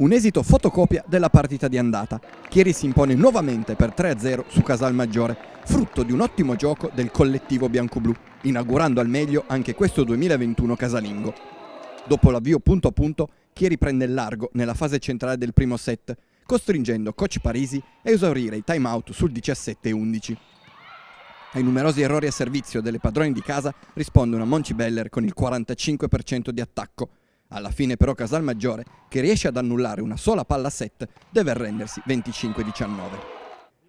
Un esito fotocopia della partita di andata. Chieri si impone nuovamente per 3-0 su Casalmaggiore, frutto di un ottimo gioco del collettivo biancoblù, inaugurando al meglio anche questo 2021 casalingo. Dopo l'avvio punto a punto, Chieri prende il largo nella fase centrale del primo set, costringendo coach Parisi a esaurire i time-out sul 17-11. Ai numerosi errori a servizio delle padrone di casa risponde una Monci Beller con il 45% di attacco. Alla fine però Casalmaggiore, che riesce ad annullare una sola palla a set, deve arrendersi 25-19.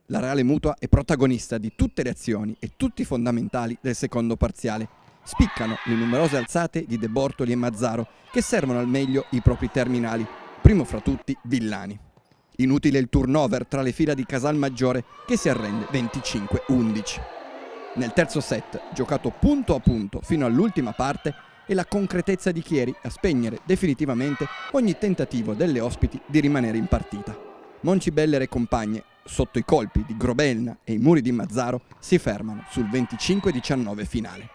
La Reale Mutua è protagonista di tutte le azioni e tutti i fondamentali del secondo parziale. Spiccano le numerose alzate di De Bortoli e Mazzaro, che servono al meglio i propri terminali, primo fra tutti Villani. Inutile il turnover tra le fila di Casalmaggiore, che si arrende 25-11. Nel terzo set, giocato punto a punto fino all'ultima parte, è la concretezza di Chieri a spegnere definitivamente ogni tentativo delle ospiti di rimanere in partita. Monci Beller e compagne, sotto i colpi di Grobelna e i muri di Mazzaro, si fermano sul 25-19 finale.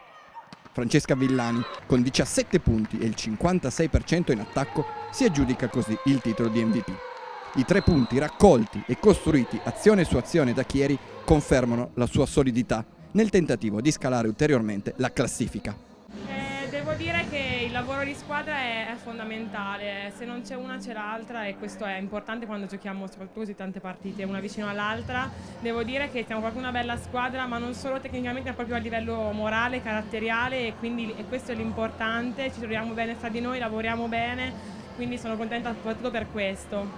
Francesca Villani, con 17 punti e il 56% in attacco, si aggiudica così il titolo di MVP. I 3 punti raccolti e costruiti azione su azione da Chieri confermano la sua solidità nel tentativo di scalare ulteriormente la classifica. Devo dire che il lavoro di squadra è fondamentale, se non c'è una c'è l'altra e questo è importante quando giochiamo soprattutto così tante partite, una vicino all'altra. Devo dire che siamo proprio una bella squadra, ma non solo tecnicamente ma proprio a livello morale, caratteriale e questo è l'importante, ci troviamo bene fra di noi, lavoriamo bene, quindi sono contenta soprattutto per questo.